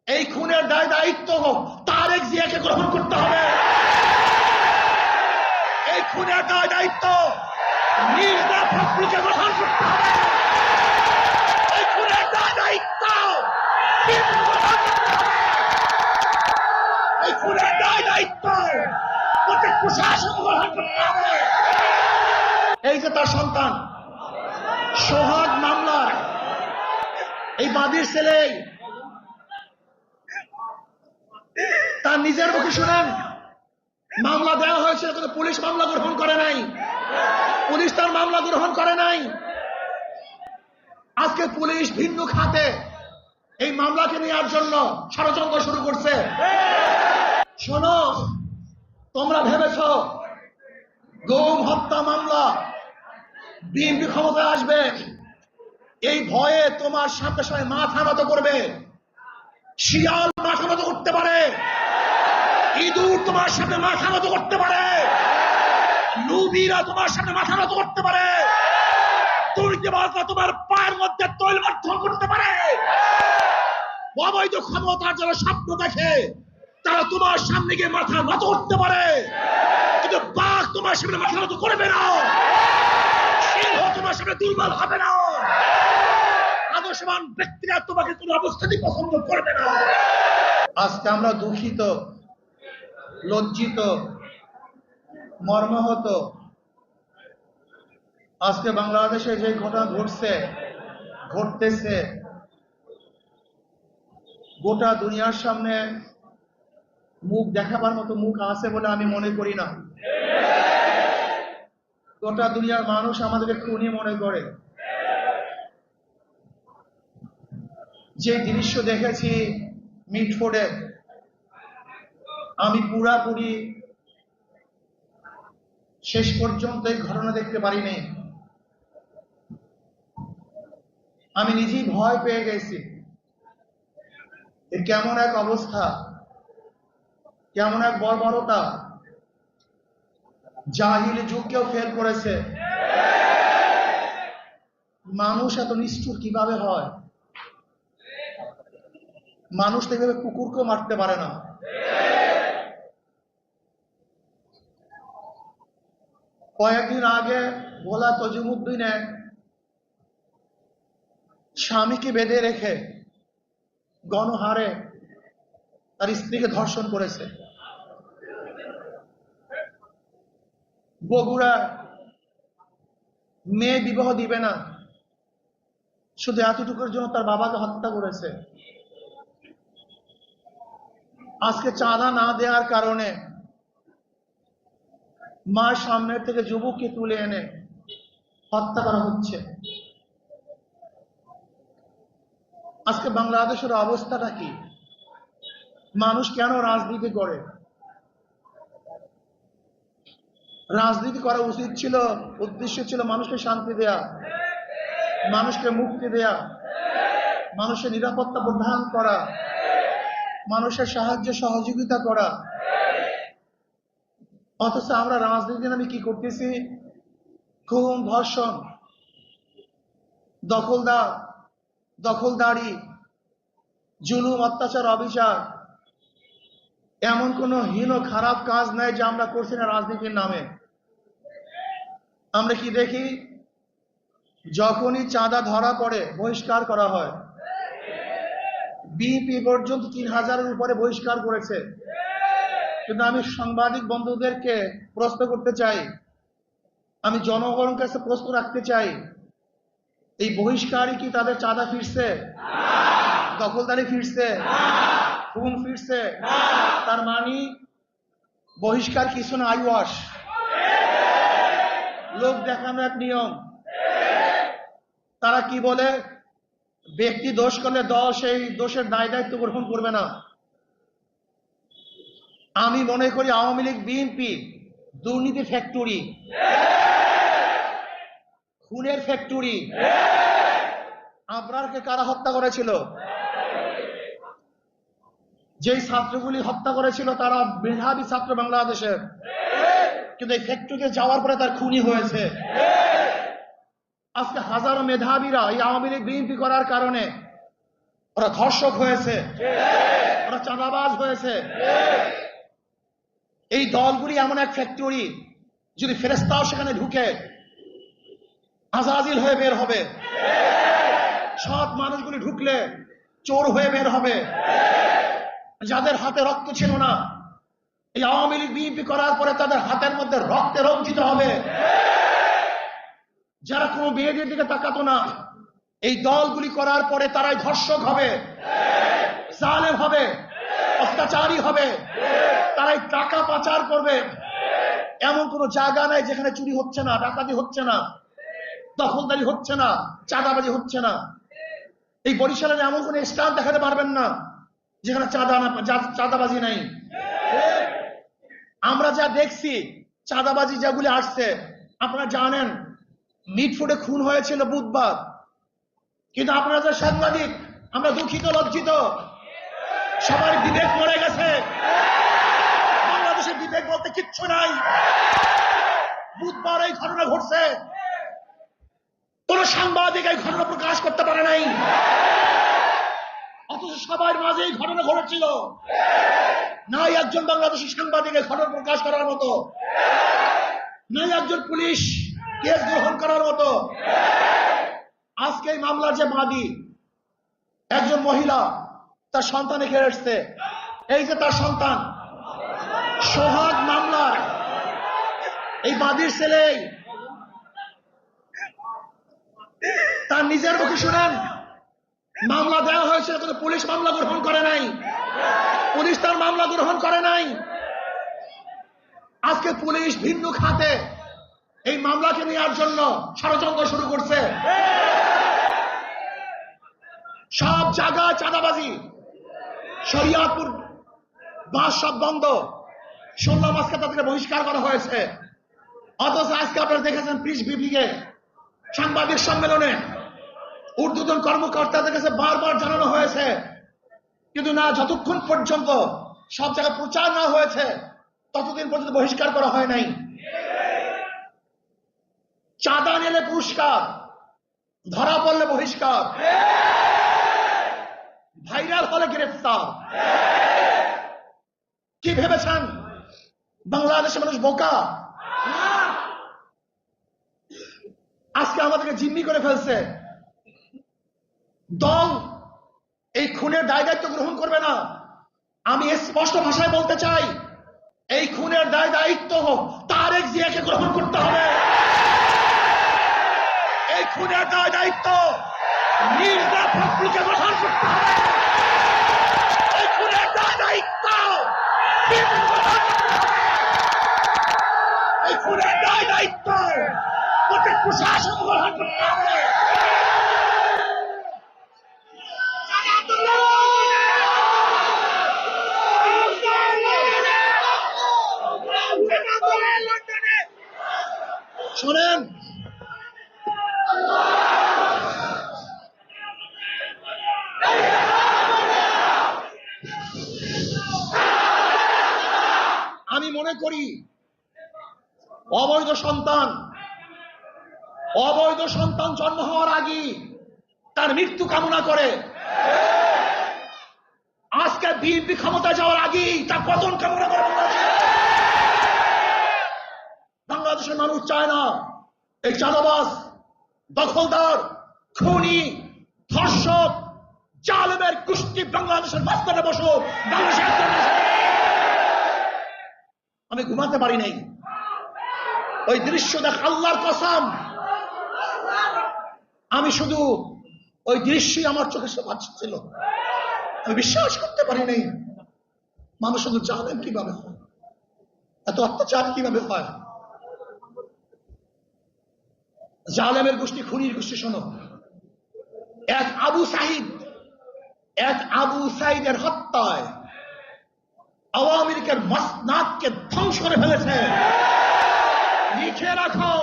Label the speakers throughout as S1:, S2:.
S1: এই খুনের দায় দায়িত্ব তারেক জিয়াকে গ্রহণ করতে হবে। এই খুনের দায় দায়িত্ব মির্জা ফখরুলকে গ্রহণ করতে হবে। এই খুনের দায় দায়িত্ব এই খুনের দায় দায়িত্ব প্রত্যেক প্রশাসন গ্রহণ করতে হবে। এই যে তার সন্তান সোহাগ মামলার এই বাদীর ছেলে, তার নিজের মুখে শুনেন মামলা দেওয়া হয়েছিল, কিন্তু পুলিশ মামলা গ্রহণ করে নাই। পুলিশ তার মামলা গ্রহণ করে নাই। আজকে পুলিশ ভিন্ন খাতে এই মামলাকে নেওয়ার জন্য ষড়যন্ত্র শুরু করছে। শোনো, তোমরা ভেবেছ গুম হত্যা মামলা বিএনপি ক্ষমতায় আসবে, এই ভয়ে তোমার সামনে সবাই মাথা নত করবে। শিয়াল মাথা নত করতে পারে, ইঁদুর তোমার সামনে মাথা নত করতে পারে, লুবিরা তোমার সামনে মাথা নত করতে পারে, দুর্নীতিবাজরা তোমার পায়ের মধ্যে তৈলবর্ধন করতে পারে। অবৈধ ক্ষমতার যারা স্বপ্ন দেখে তারা তোমার সামনে গিয়ে মাথা নত করতে পারে, কিন্তু বাঘ তোমার সামনে মাথা নত করবে না, সিংহ তোমার সামনে দুর্বল হবে না, আদর্শবান ব্যক্তিরা তোমাকে কোনো অবস্থাতেই পছন্দ করবে না। আজকে আমরা দুঃখিত, লজ্জিত, মর্মাহত। আজকে বাংলাদেশে যে ঘটনা ঘটতেছে গোটা দুনিয়ার সামনে মুখ দেখাবার মতো মুখ আছে বলে আমি মনে করি না। গোটা দুনিয়ার মানুষ আমাদেরকে খুনি মনে করে। যে দৃশ্য দেখেছি মিটফোর্ডে, আমি পুরাপুরি শেষ পর্যন্ত এই ঘটনা দেখতে পারিনি। আমি নিজেই ভয় পেয়ে গেছি। কেমন এক অবস্থা, কেমন এক বর্বরতা, জাহিলি যুগকেও ফেল করেছে। মানুষ এত নিষ্ঠুর কিভাবে হয়? মানুষ তো এভাবে কুকুরকেও মারতে পারে না। কয়েকদিন আগে ভোলা তজিমুদ্দিনে স্বামীকে বেঁধে রেখে গণহারে তার স্ত্রীকে ধর্ষণ করেছে। বগুড়া মেয়ে বিবাহ দিবে না, শুধু এতটুকুর জন্য তার বাবাকে হত্যা করেছে। আজকে চাঁদা না দেওয়ার কারণে মার সামনের থেকে যুবককে তুলে এনে হত্যা করা হচ্ছে। আজকে বাংলাদেশের অবস্থাটা কি? মানুষ কেন রাজনীতি করে? রাজনীতি করা উচিত ছিল, উদ্দেশ্য ছিল মানুষকে শান্তি দেয়া, মানুষকে মুক্তি দেয়া, মানুষের নিরাপত্তা প্রদান করা, মানুষের সাহায্য সহযোগিতা করা। অথচ আমরা রাজনীতি নামে কি করতেছি? খুন, ধর্ষণ, দখলদারি, জুলুম, অত্যাচার, অবিচার। এমন কোন হীন খারাপ কাজ নাই যে আমরা করছি না রাজনীতির নামে। আমরা কি দেখি? যখনই চাঁদা ধরা পড়ে বহিষ্কার করা হয়। বিএনপি পর্যন্ত 3000-এর উপরে বহিষ্কার করেছে। কিন্তু আমি সাংবাদিক বন্ধুদেরকে প্রশ্ন করতে চাই, আমি জনগণের কাছে প্রশ্ন রাখতে চাই, এই বহিষ্কারই কি তাদের চাঁদা ফিরছে? দখলদারি ফিরছে? খুন ফিরছে? তার মানে বহিষ্কার কিছু না, আইওয়াশ, লোক দেখানো এক নিয়ম। তারা কি বলে? ব্যক্তি দোষ করলে দল সেই দোষের দায় দায়িত্ব গ্রহণ করবে না। আমি মনে করি আওয়ামী লীগ, বিএনপি দুর্নীতি ফ্যাক্টরি, খুনের ফ্যাক্টরি। আবরারকে কারা হত্যা করেছিল? যেই ছাত্রগুলি হত্যা করেছিল তারা মেধাবী ছাত্র বাংলাদেশের, কিন্তু এই ফ্যাক্টরিতে যাওয়ার পরে তার খুনি হয়েছে। আজকে হাজারো মেধাবীরা এই আওয়ামী লীগ, বিএনপি করার কারণে ওরা ধর্ষক হয়েছে। চাঁদাবাজ হয়েছে। এই দলগুলি এমন এক ফ্যাক্টরি, যদি ফেরেশতাও সেখানে ঢুকে আজাজিল হয়ে বের হবে। সৎ মানুষগুলি ঢুকলে চোর হয়ে বের হবে। যাদের হাতে রক্ত ছিল না, এই আওয়ামী লীগ বিএনপি করার পরে তাদের হাতের মধ্যে রক্তে রঞ্জিত হবে। যারা কোনো মেয়েদের দিকে তাকাতো না, এই দলগুলি করার পরে তারাই ধর্ষক হবে, জালেম হবে, অত্যাচারী হবে, তারাই টাকা পাচার করবে। এমন কোনো জায়গা নাই যেখানে চুরি হচ্ছে না, ডাকাতি হচ্ছে না, দখলদারি হচ্ছে না, চাঁদাবাজি হচ্ছে না। এই বরিশালের এমন কোন স্থান দেখাতে পারবেন না যেখানে চাঁদাবাজি নাই। আমরা যা দেখছি চাঁদাবাজি যেগুলি আসছে, আপনারা জানেন মিটফুটে খুন হয়েছিল বুধবার, কিন্তু আপনারা যে সাংবাদিক, আমরা দুঃখিত, লজ্জিত। সবার বিবেক মরে গেছে। বাংলাদেশের বিবেক বলতে কিচ্ছু নাই। বুধবার এই ঘটনা ঘটছে, কোন সাংবাদিক এই ঘটনা প্রকাশ করতে পারে নাই, অথচ সবার মাঝে এই ঘটনা ঘটেছিল। নাই একজন বাংলাদেশি সাংবাদিক এই ঘটনা প্রকাশ করার মতো, নাই একজন পুলিশ কেস গ্রহণ করার মতো। আজকে এই মামলার যে বাদী, একজন মহিলা, তার সন্তান এখানে এসছে। এই যে তার সন্তান, সোহাগ মামলার এই বাদীর ছেলে, তার নিজের মুখে শুনেন মামলা দেওয়া হয়েছে, কিন্তু পুলিশ মামলা গ্রহণ করে নাই। পুলিশ তার মামলা গ্রহণ করে নাই। আজকে পুলিশ ভিন্ন খাতে এই মামলাকে নেওয়ার জন্য ষড়যন্ত্র শুরু করছে। সব জায়গায় চাঁদাবাজি, শরিয়াতপুর বাস সব বন্ধ, 16 মাসকে তাদেরকে বহিষ্কার করা হয়েছে। অথচ আজকে আপনারা দেখেছেন প্রেস ব্রিফিংয়ে, সাংবাদিক সম্মেলনে ঊর্ধ্বতন কর্মকর্তাদের কাছে বারবার জানানো হয়েছে, কিন্তু না, যতক্ষণ পর্যন্ত সব জায়গায় প্রচার না হয়েছে ততদিন পর্যন্ত বহিষ্কার করা হয় নাই। চাঁদা নিলে পুরস্কার, ধরা পড়লে বহিষ্কার, ভাইরাল হলে গ্রেফতার। কি ভেবেছেন বাংলাদেশের মানুষ বোকা? আজকে আমাদেরকে জিম্মি করে ফেলছে। দল এই খুনের দায় দায়িত্ব গ্রহণ করবে না। আমি স্পষ্ট ভাষায় বলতে চাই, এই খুনের দায় দায়িত্ব তারেক জিয়াকে গ্রহণ করতে হবে। এই খুনের দায় দায়িত্ব মির্জা ফখরুলকে গ্রহণ করতে হবে। এই খুনের দায় দায়িত্ব এই খুনের দায় দায়িত্ব প্রত্যেক প্রশাসন গ্রহণ করতে হবে। শোনেন, আমি মনে করি অবৈধ সন্তান জন্ম হওয়ার আগে তার মৃত্যু কামনা করে। আজকে বিএনপি ক্ষমতায় যাওয়ার আগেই তার পতন কামনা করে। বাংলাদেশের মানুষ চায় না এই চাঁদাবাজ, দখলদার, খুনি, ধর্ষক, জালেমের গোষ্ঠী বাংলাদেশের মাঝখানে বসুক। আমি ঘুমাতে পারি নাই, ওই দৃশ্য দেখ, আল্লাহর কসম, আমি শুধু ওই দৃশ্যই আমার চোখে ভাসছিল। আমি বিশ্বাস করতে পারি নাই মানুষ শুধু জালেম কিভাবে হয়, এত অত্যাচার কিভাবে হয়। জালেমের গোষ্ঠী, খুনির গোষ্ঠী। শোনো, এক আবু সাইদের হত্যায় আওয়ামী লীগের মসনাদকে ধ্বংস করে ফেলেছে। লিখে রাখো,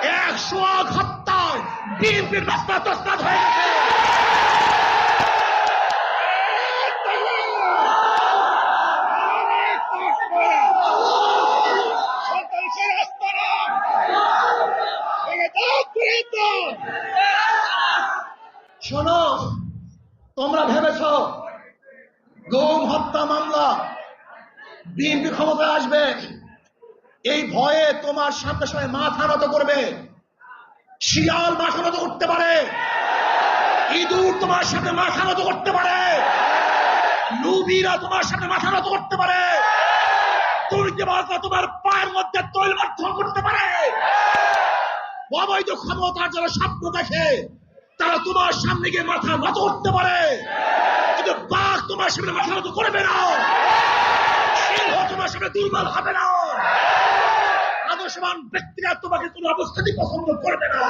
S1: 100 হত্যায় বিএনপির মসনাদ তসনাদ হয়ে গেছে। শোনো, তোমরা ভেবেছ গুম হত্যা মামলা, বিএনপি ক্ষমতায় আসবে, এই ভয়ে তোমার সামনে সামনে মাথা নত করবে। শিয়াল মাথা নত করতে পারে, ইঁদুর তোমার সাথে মাথা নত করতে পারে, লুবিরা তোমার সাথে মাথা নত করতে পারে, দুর্নীতিবাজরা তোমার পায়ের মধ্যে তৈল মাধ্যম করতে পারে। অবৈধ ক্ষমতার যারা স্বপ্ন দেখে তারা তোমার সামনে গিয়ে মাথা নত করতে পারে, কিন্তু বাঘ তোমার সামনে মাথা নত করবে না, সিংহ তোমার সামনে দুর্বল হবে না, আদর্শবান ব্যক্তিরা তোমাকে কোনো অবস্থাতেই পছন্দ করবে না।